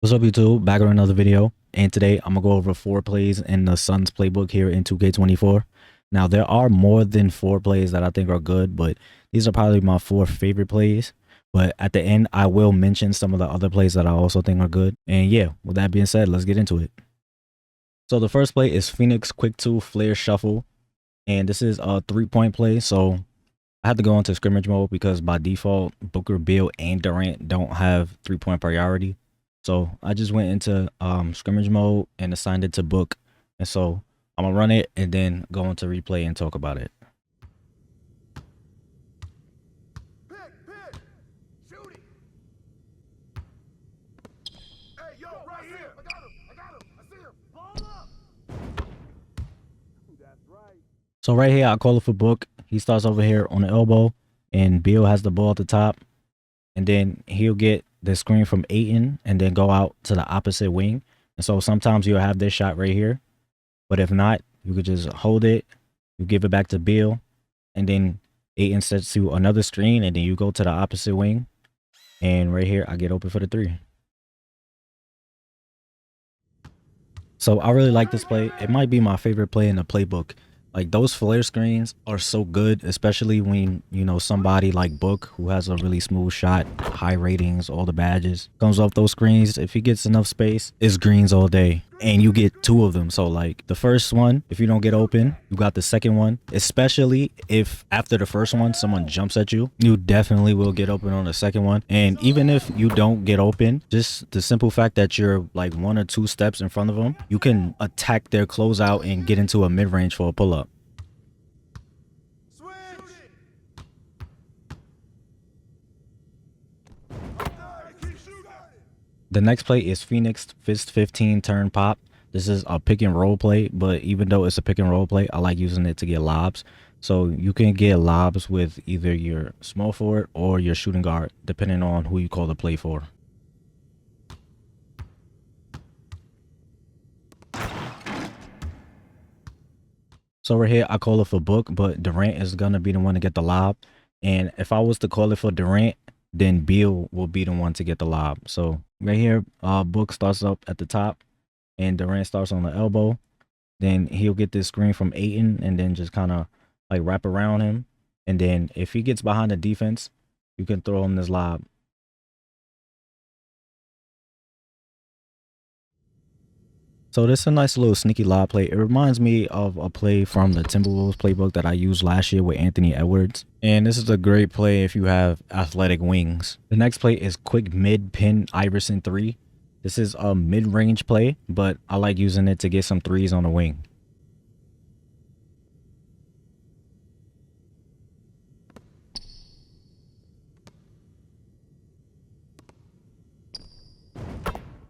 What's up, YouTube? Back with another video, and today I'm gonna go over 4 plays in the Suns playbook here in 2K24. Now there are more than 4 plays that I think are good, but these are probably my 4 favorite plays. But at the end, I will mention some of the other plays that I also think are good. And yeah, with that being said, let's get into it. So the first play is Phoenix Quick 2 Flare Shuffle, and this is a 3-point play. So I had to go into scrimmage mode because by default, Booker, Beal, and Durant don't have 3-point priority. So I just went into scrimmage mode and assigned it to Book. And so I'm going to run it and then go into replay and talk about it. Hey, yo, right here. I got him. I see him. Ball up. That's right. So right here, I call it for Book. He starts over here on the elbow, and Beal has the ball at the top. And then he'll get the screen from Aiton and then go out to the opposite wing. And so sometimes you'll have this shot right here. But if not, you could just hold it, you give it back to Beal, and then Aiton sets you another screen, and then you go to the opposite wing. And right here, I get open for the 3. So I really like this play. It might be my favorite play in the playbook. Like, those flare screens are so good, especially when, you know, somebody like Book, who has a really smooth shot, high ratings, all the badges, comes off those screens. If he gets enough space, it's greens all day. And you get 2 of them. So like the first one, if you don't get open, you got the second one. Especially if after the first one, someone jumps at you, you definitely will get open on the second one. And even if you don't get open, just the simple fact that you're like 1 or 2 steps in front of them, you can attack their closeout and get into a mid-range for a pull-up. The next play is Phoenix Fist 15 turn pop. This is a pick and roll play, but even though it's a pick and roll play, I like using it to get lobs. So you can get lobs with either your small forward or your shooting guard, depending on who you call the play for. So right here, I call it for Book, but Durant is going to be the one to get the lob. And if I was to call it for Durant, then Beal will be the one to get the lob. So right here, Book starts up at the top and Durant starts on the elbow. Then he'll get this screen from Aiton and then just kind of like wrap around him. And then if he gets behind the defense, you can throw him this lob. So this is a nice little sneaky lob play. It reminds me of a play from the Timberwolves playbook that I used last year with Anthony Edwards. And this is a great play if you have athletic wings. The next play is quick Mid Pin Iverson 3. This is a mid-range play, but I like using it to get some 3s on the wing.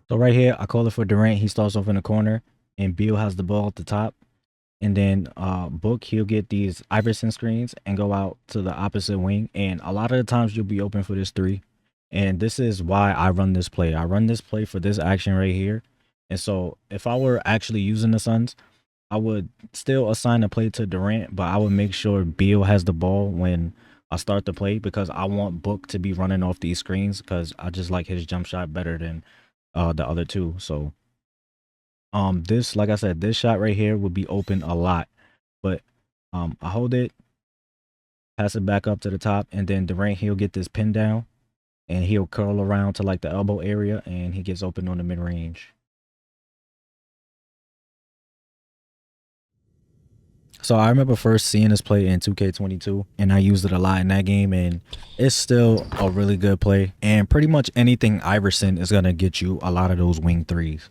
So right here, I call it for Durant. He starts off in the corner, and Beal has the ball at the top. And then Book, he'll get these Iverson screens and go out to the opposite wing. And a lot of the times you'll be open for this 3. And this is why I run this play. I run this play for this action right here. And so if I were actually using the Suns, I would still assign the play to Durant, but I would make sure Beal has the ball when I start the play because I want Book to be running off these screens because I just like his jump shot better than the other 2. So this, like I said, this shot right here would be open a lot, but I hold it, pass it back up to the top, and then Durant, he'll get this pin down and he'll curl around to like the elbow area and he gets open on the mid-range. So I remember first seeing this play in 2K22 and I used it a lot in that game, and it's still a really good play. And pretty much anything Iverson is going to get you a lot of those wing 3s.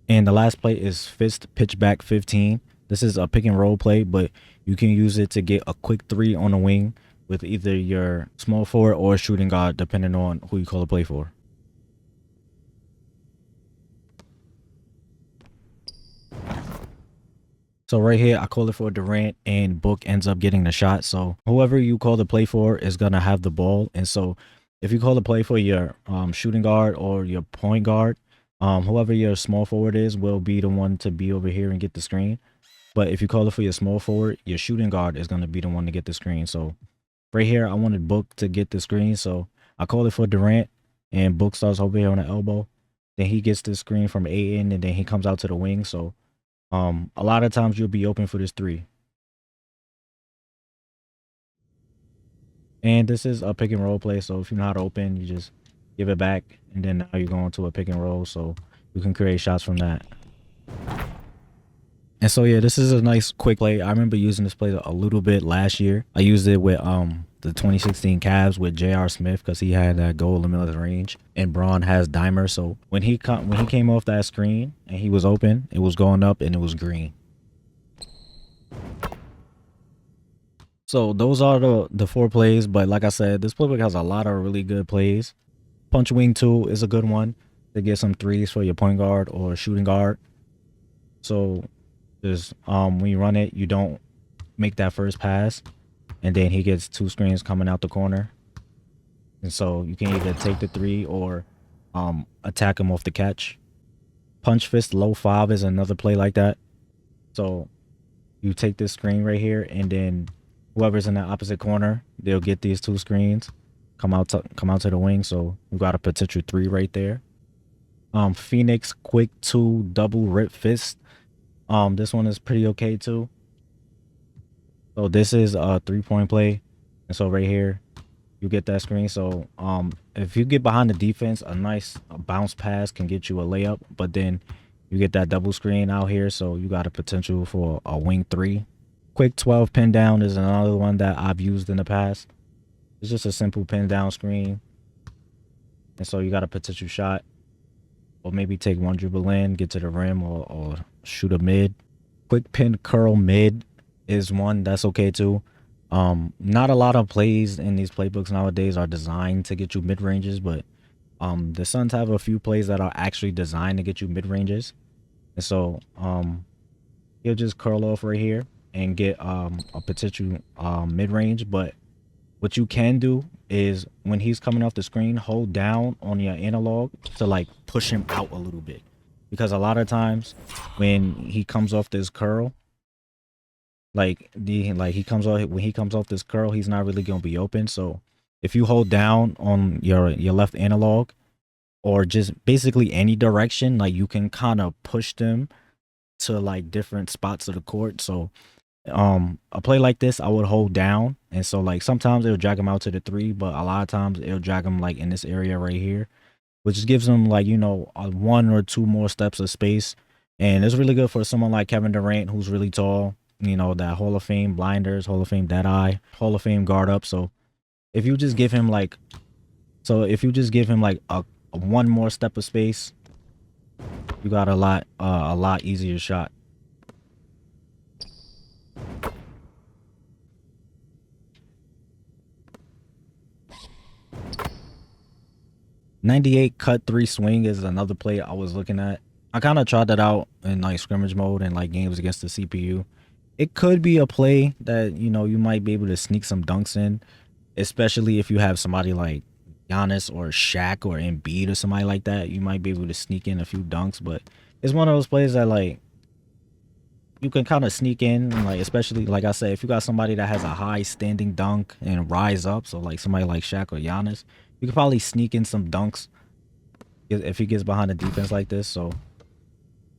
And the last play is Fist Pitchback 15. This is a pick and roll play, but you can use it to get a quick 3 on the wing with either your small forward or shooting guard, depending on who you call the play for. So right here, I call it for Durant, and Book ends up getting the shot. So whoever you call the play for is going to have the ball. And so if you call the play for your shooting guard or your point guard, whoever your small forward is will be the one to be over here and get the screen. But if you call it for your small forward, your shooting guard is going to be the one to get the screen. So right here, I wanted Book to get the screen. So I called it for Durant. and Book starts over here on the elbow. Then he gets this screen from A in, and then he comes out to the wing. So a lot of times you'll be open for this 3. And this is a pick and roll play. So if you're not open, you just give it back, and then now you're going to a pick and roll. So you can create shots from that. And so yeah, this is a nice quick play. I remember using this play a little bit last year. I used it with the 2016 Cavs with J.R. Smith because he had that goal in the middle of the range, and Braun has dimer. So when he came off that screen and he was open, it was going up and it was green. So those are the 4 plays. But like I said, this playbook has a lot of really good plays. Punch wing 2 is a good one to get some threes for your point guard or shooting guard. So just when you run it, you don't make that first pass, and then he gets 2 screens coming out the corner, and so you can either take the 3 or attack him off the catch. Punch fist low 5 is another play like that. So you take this screen right here, and then whoever's in the opposite corner, they'll get these 2 screens, come out to the wing. So you got a potential 3 right there. Phoenix quick 2 double rip fist. This one is pretty okay too. So this is a 3-point play, and so right here you get that screen. So if you get behind the defense, a nice bounce pass can get you a layup, but then you get that double screen out here, so you got a potential for a wing 3. Quick 12 pin down is another one that I've used in the past. It's just a simple pin down screen, and so you got a potential shot, or maybe take one dribble in, get to the rim, or shoot a mid. Quick pin curl mid is one that's okay too. Not a lot of plays in these playbooks nowadays are designed to get you mid ranges, but the Suns have a few plays that are actually designed to get you mid ranges, and so he'll just curl off right here and get a potential mid range. But what you can do is when he's coming off the screen, hold down on your analog to like push him out a little bit, because a lot of times when he comes off this curl, when he comes off this curl, he's not really gonna be open. So if you hold down on your left analog, or just basically any direction, like you can kind of push them to like different spots of the court. So a play like this, I would hold down, and so like sometimes it'll drag him out to the 3, but a lot of times it'll drag him like in this area right here, which gives him like, you know, 1 or 2 more steps of space. And it's really good for someone like Kevin Durant, who's really tall, you know, that Hall of Fame blinders, Hall of Fame dead eye, Hall of Fame guard up. So if you just give him like a 1 more step of space, you got a lot easier shot. '98 cut 3 swing is another play I was looking at. I kind of tried that out in like scrimmage mode and like games against the CPU. It could be a play that, you know, you might be able to sneak some dunks in, especially if you have somebody like Giannis or Shaq or Embiid or somebody like that. You might be able to sneak in a few dunks, but it's one of those plays that like you can kind of sneak in, like, especially like I said, if you got somebody that has a high standing dunk and rise up, so like somebody like Shaq or Giannis, you could probably sneak in some dunks if he gets behind the defense like this. So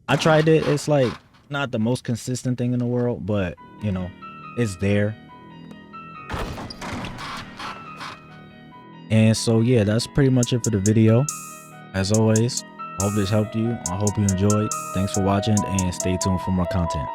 I tried it. It's like not the most consistent thing in the world, but you know, it's there. And so yeah, that's pretty much it for the video. As always, I hope this helped you. I hope you enjoyed. Thanks for watching, and stay tuned for more content.